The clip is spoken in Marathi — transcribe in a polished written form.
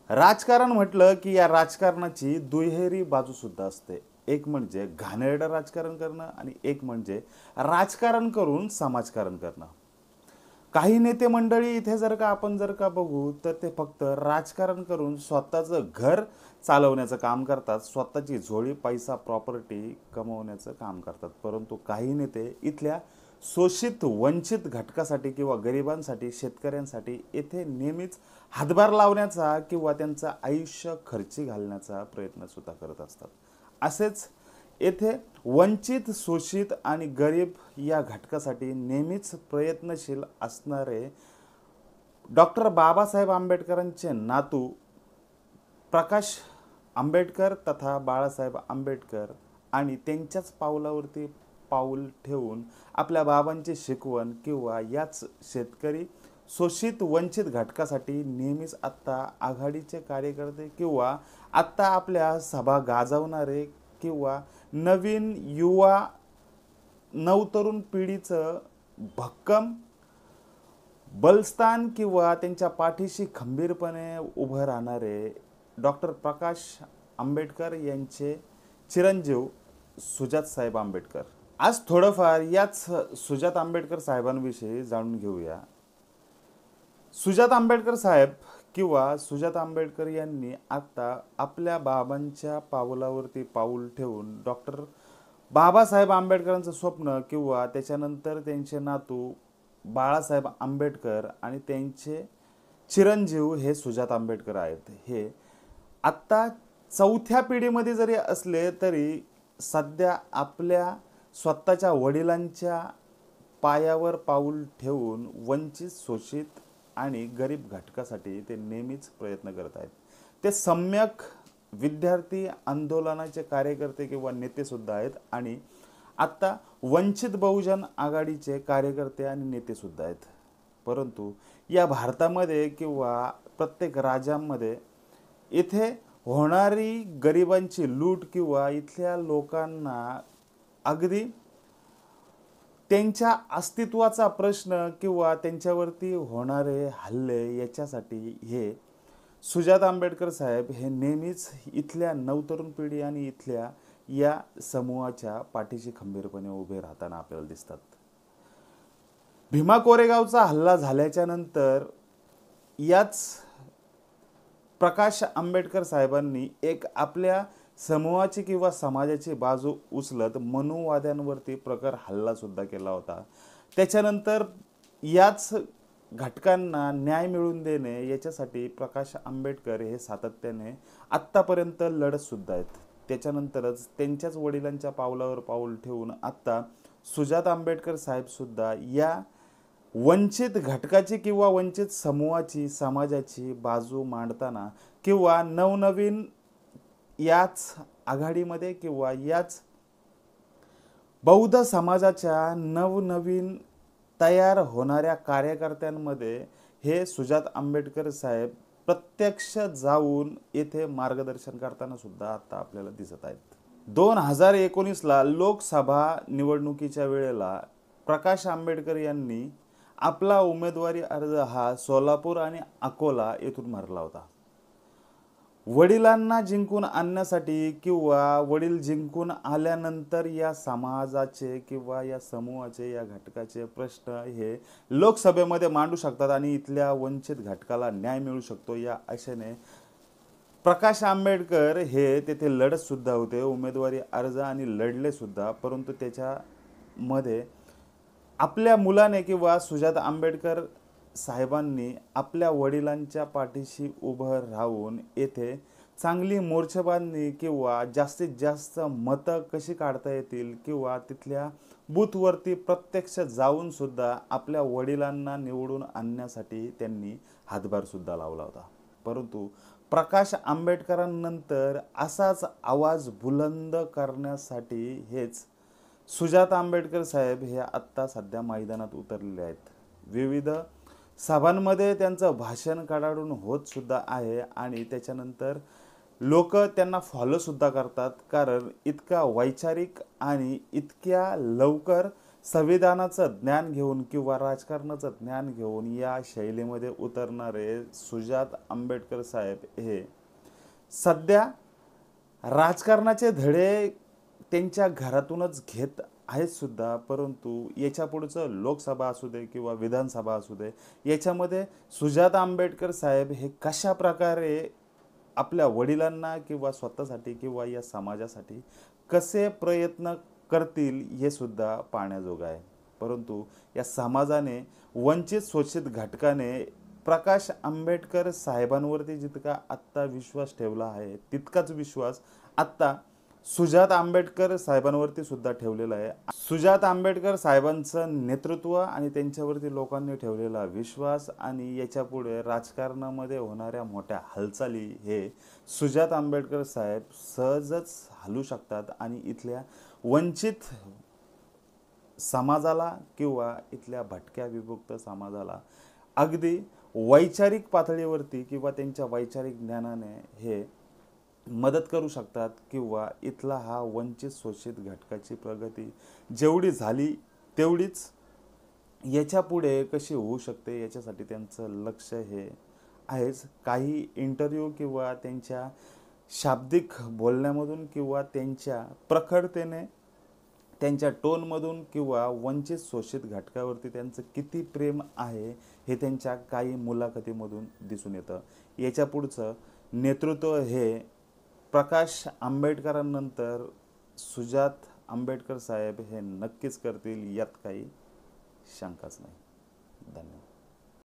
राजकारण म्हटलं की या राजकारणाची दुहेरी बाजू सुद्धा असते. एक म्हणजे घाणेरडं राजकारण करणं आणि एक म्हणजे राजकारण करून समाजकारण करणं. काही नेते मंडळी इथे जर का बघू तर ते फक्त राजकारण करून स्वतःचं घर चालवण्याचं काम करतात, स्वतःची झोळी पैसा प्रॉपर्टी कमवण्याचं काम करतात. परंतु काही नेते इथल्या शोषित वंचित घटकासाठी किंवा गरिबांसाठी शेतकऱ्यांसाठी येथे नेहमीच हातभार लावण्याचा किंवा त्यांचं आयुष्य खर्ची घालण्याचा प्रयत्न सुद्धा करत असतात. असेच येथे वंचित शोषित आणि गरीब या घटकासाठी नेहमीच प्रयत्नशील असणारे डॉक्टर बाबासाहेब आंबेडकरांचे नातू प्रकाश आंबेडकर तथा बाळासाहेब आंबेडकर आणि त्यांच्याच पावलावरती पाऊल ठेवून आपल्या बाबांची शिकवण किंवा याच शेतकरी शोषित वंचित घटकासाठी नेहमीच आत्ता आघाडीचे कार्यकर्ते किंवा आत्ता आपल्या सभा गाजवणारे किंवा नवीन युवा नवतरुण पिढीचं भक्कम बलस्थान किंवा त्यांच्या पाठीशी खंबीरपणे उभं राहणारे डॉक्टर प्रकाश आंबेडकर यांचे चिरंजीव सुजात साहेब आंबेडकर. आज थोडंफार याच सुजात आंबेडकर साहेबांविषयी जाणून घेऊया. सुजात आंबेडकर साहेब किंवा सुजात आंबेडकर यांनी आता आपल्या बाबांच्या पावलावरती पाऊल ठेवून डॉक्टर बाबासाहेब आंबेडकरांचं स्वप्न किंवा त्याच्यानंतर त्यांचे नातू बाळासाहेब आंबेडकर आणि त्यांचे चिरंजीव हे सुजात आंबेडकर आहेत. हे आत्ता चौथ्या पिढीमध्ये जरी असले तरी सध्या आपल्या स्वतःच्या वडिलांच्या पायावर पाऊल ठेवून वंचित शोषित आणि गरीब घटकासाठी ते नेहमीच प्रयत्न करत आहेत. ते सम्यक विद्यार्थी आंदोलनाचे कार्यकर्ते किंवा नेते सुद्धा आहेत आणि आत्ता वंचित बहुजन आघाडीचे कार्यकर्ते आणि नेते सुद्धा आहेत. परंतु या भारतामध्ये किंवा प्रत्येक राज्यांमध्ये इथे होणारी गरिबांची लूट किंवा इथल्या लोकांना अगदी त्यांच्या अस्तित्वाचा प्रश्न किंवा त्यांच्यावरती होणारे हल्ले याच्यासाठी हे सुजात आंबेडकर साहेब हे नेहमीच इथल्या नवतरुण पिढी आणि इथल्या या समूहाच्या पाठीशी खंबीरपणे उभे राहताना आपल्याला दिसतात. भीमा कोरेगावचा हल्ला झाल्याच्या नंतर याच प्रकाश आंबेडकर साहेबांनी एक आपल्या समूहाची किंवा समाजाची बाजू उचलत मनुवाद्यांवरती प्रखर हल्ला सुद्धा केला होता. त्याच्यानंतर याच घटकांना न्याय मिळवून देणे याच्यासाठी प्रकाश आंबेडकर हे सातत्याने आत्तापर्यंत लढत सुद्धा आहेत. त्याच्यानंतरच त्यांच्याच वडिलांच्या पावलावर पाऊल ठेवून आत्ता सुजात आंबेडकर साहेब सुद्धा या वंचित घटकाची किंवा वंचित समूहाची समाजाची बाजू मांडताना किंवा नवनवीन याच आघाडीमध्ये किंवा याच बौद्ध समाजाच्या नवनवीन तयार होणाऱ्या कार्यकर्त्यांमध्ये हे सुजात आंबेडकर साहेब प्रत्यक्ष जाऊन येथे मार्गदर्शन करताना सुद्धा आता आपल्याला दिसत आहेत. 2019ला लोकसभा निवडणुकीच्या वेळेला प्रकाश आंबेडकर यांनी आपला उमेदवारी अर्ज हा सोलापूर आणि अकोला येथून भरला होता. वडिलांना जिंकून आणण्यासाठी किंवा वडील जिंकून आल्यानंतर या समाजाचे किंवा या समूहाचे या घटकाचे प्रश्न हे लोकसभेमध्ये मांडू शकतात आणि इथल्या वंचित घटकाला न्याय मिळू शकतो या आशेने प्रकाश आंबेडकर हे तेथे लढत सुद्धा होते, उमेदवारी अर्ज आणि लढले सुद्धा. परंतु त्याच्यामध्ये आपल्या मुलाने किंवा सुजात आंबेडकर साहेबांनी आपल्या वडिलांच्या पाठीशी उभं राहून येथे चांगली मोर्चेबांधणी किंवा जास्तीत जास्त मतं कशी काढता येतील किंवा तिथल्या बूथवरती प्रत्यक्ष जाऊन सुद्धा आपल्या वडिलांना निवडून आणण्यासाठी त्यांनी हातभार सुद्धा लावला होता. परंतु प्रकाश आंबेडकरांनंतर असाच आवाज बुलंद करण्यासाठी हेच सुजात आंबेडकर साहेब हे आत्ता सध्या मैदानात उतरलेले आहेत. विविध सभांमध्ये त्यांचं भाषण कडाडून होत सुद्धा आहे आणि त्याच्यानंतर लोक त्यांना फॉलो सुद्धा करतात, कारण इतका वैचारिक आणि इतक्या लवकर संविधानाचं ज्ञान घेऊन किंवा राजकारणाचं ज्ञान घेऊन या शैलीमध्ये उतरणारे सुजात आंबेडकर साहेब हे सध्या राजकारणाचे धडे त्यांच्या घरातूनच घेत आहेत सुद्धा, परंतु याच्या पुढचं लोकसभा असू दे किंवा विधानसभा असू दे, याच्यामध्ये सुजात आंबेडकर साहेब हे कशा प्रकारे आपल्या वडिलांना किंवा स्वतःसाठी किंवा या समाजासाठी कसे प्रयत्न करतील हे सुद्धा पाहण्याजोगं आहे. परंतु या समाजाने, वंचित शोषित घटकाने प्रकाश आंबेडकर साहेबांवरती जितका आत्ता विश्वास ठेवला आहे, तितकाच विश्वास आत्ता सुजात आंबेडकर साहेबांवरती सुद्धा ठेवलेला आहे. सुजात आंबेडकर साहेबांचं नेतृत्व आणि त्यांच्यावरती लोकांनी ठेवलेला विश्वास आणि याच्या पुढे राजकारणामध्ये होणाऱ्या मोठ्या हालचाली हे सुजात आंबेडकर साहेब सहजच हलू शकतात आणि इथल्या वंचित समाजाला किंवा इथल्या भटक्या विमुक्त समाजाला अगदी वैचारिक पातळीवरती किंवा त्यांच्या वैचारिक ज्ञानाने हे मदत करू शकतात किंवा इथला हा वंचित शोषित घटकाची प्रगती जेवढी झाली तेवढीच याच्या पुढे कशी होऊ शकते याच्यासाठी त्यांचं लक्ष हे आहेच. काही इंटरव्ह्यू किंवा त्यांच्या शाब्दिक बोलण्यामधून किंवा त्यांच्या प्रखरतेने, त्यांच्या टोनमधून किंवा वंचित शोषित घटकावरती त्यांचं किती प्रेम आहे हे त्यांच्या काही मुलाखतीमधून दिसून येतं. याच्या पुढचं नेतृत्व हे प्रकाश आंबेडकरांनंतर सुजात आंबेडकर साहेब हे नक्कीच करतील, यात काही शंकाच नाही. धन्यवाद.